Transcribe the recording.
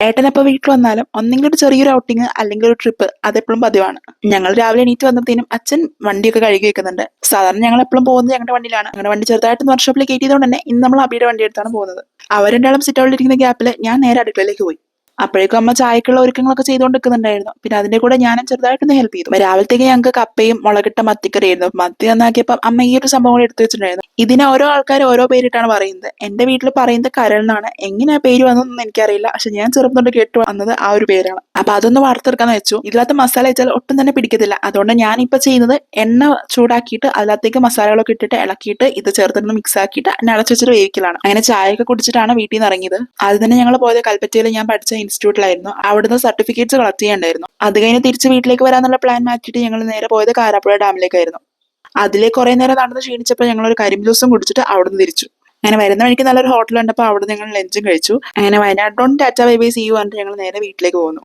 ഏട്ടനപ്പോൾ വീട്ടിൽ വന്നാലും ഒന്നെങ്കിലും ഒരു ചെറിയൊരു ഔട്ടിങ് അല്ലെങ്കിൽ ഒരു ട്രിപ്പ് അതെപ്പോഴും പതിവാണ്. ഞങ്ങൾ രാവിലെ എണീറ്റ് വന്നത്തേനും അച്ഛൻ വണ്ടിയൊക്കെ കഴുകി വെക്കുന്നുണ്ട്. സാധാരണ ഞങ്ങൾ എപ്പോഴും പോകുന്നത് ഞങ്ങളുടെ വണ്ടിയിലാണ്. ഞങ്ങളുടെ വണ്ടി ചെറുതായിട്ടൊന്ന് വർക്ക്ഷോപ്പിൽ കയറ്റിയതുകൊണ്ട് തന്നെ ഇന്ന് നമ്മൾ അബിയുടെ വണ്ടി എടുത്താണ് പോകുന്നത്. അവർ രണ്ടാളും സിറ്റ് ഔട്ടിലിരിക്കുന്ന ഗ്യാപ്പിൽ ഞാൻ നേരെ അടുക്കളയിലേക്ക് പോയി. അപ്പോഴേക്കും അമ്മ ചായക്കുള്ള ഒരുക്കങ്ങളൊക്കെ ചെയ്തുകൊണ്ട് നിൽക്കുന്നുണ്ടായിരുന്നു. പിന്നെ അതിന്റെ കൂടെ ഞാനും ചെറുതായിട്ടൊന്ന് ഹെൽപ്പ് ചെയ്തു. രാവിലത്തേക്ക് ഞങ്ങൾക്ക് കപ്പയും മുളകിട്ട മത്തിക്കറിയായിരുന്നു. മത്തി നന്നാക്കിയപ്പോൾ അമ്മ ഈ ഒരു സംഭവം കൂടി എടുത്തു വെച്ചിട്ടുണ്ടായിരുന്നു. ഇതിനെ ഓരോ ആൾക്കാർ ഓരോ പേരിട്ടാണ് പറയുന്നത്. എന്റെ വീട്ടിൽ പറയുന്നത് കരൾ എന്നാണ്. എങ്ങനെ ആ പേര് വന്നതെന്നൊന്നും എനിക്കറിയില്ല. പക്ഷെ ഞാൻ ചെറുപ്പം തൊട്ട് കേട്ടു വന്നത് ആ ഒരു പേരാണ്. അപ്പൊ അതൊന്ന് വറുത്തെടുക്കാന്ന് വെച്ചു. ഇതിനകത്ത് മസാല വെച്ചാൽ ഒട്ടും തന്നെ പിടിക്കത്തില്ല. അതുകൊണ്ട് ഞാനിപ്പോ ചെയ്യുന്നത് എണ്ണ ചൂടാക്കിയിട്ട് അതിനകത്തേക്ക് മസാലകളൊക്കെ ഇട്ടിട്ട് ഇളക്കിയിട്ട് ഇത് ചേർത്തിട്ട് മിക്സ് ആക്കിയിട്ട് എന്നെ അടച്ചു വെച്ചിട്ട് വേവിക്കലാണ്. അങ്ങനെ ചായയൊക്കെ കുടിച്ചിട്ടാണ് വീട്ടിൽ നിന്ന് ഇറങ്ങിയത്. ആദ്യം തന്നെ ഞങ്ങൾ പോയത് കൽപ്പറ്റയിൽ ഞാൻ പഠിച്ച ഇൻസ്റ്റിറ്റ്യൂട്ടിലായിരുന്നു. അവിടുന്ന് സർട്ടിഫിക്കറ്റ്സ് കളക്ട് ചെയ്യണ്ടായിരുന്നു. അത് കഴിഞ്ഞ് തിരിച്ച് വീട്ടിലേക്ക് വരാന്നുള്ള പ്ലാൻ മാറ്റിയിട്ട് ഞങ്ങൾ നേരെ പോയത് കാരാപ്പുഴ ഡാമിലേക്കായിരുന്നു. അതിലെ കുറെ നേരം നടന്ന് ക്ഷീണിച്ചപ്പോൾ ഞങ്ങൾ ഒരു കരിമ്പ് ജ്യൂസും കുടിച്ചിട്ട് അവിടുന്ന് തിരിച്ചു. അങ്ങനെ വരുന്ന വഴിക്ക് നല്ലൊരു ഹോട്ടൽ ഉണ്ടപ്പോൾ അവിടെ ഞങ്ങൾ ലഞ്ചും കഴിച്ചു. അങ്ങനെ വയനാട്ടിലോട്ട് tata bye bye see you പറഞ്ഞിട്ട് ഞങ്ങൾ നേരെ വീട്ടിലേക്ക് പോകുന്നു.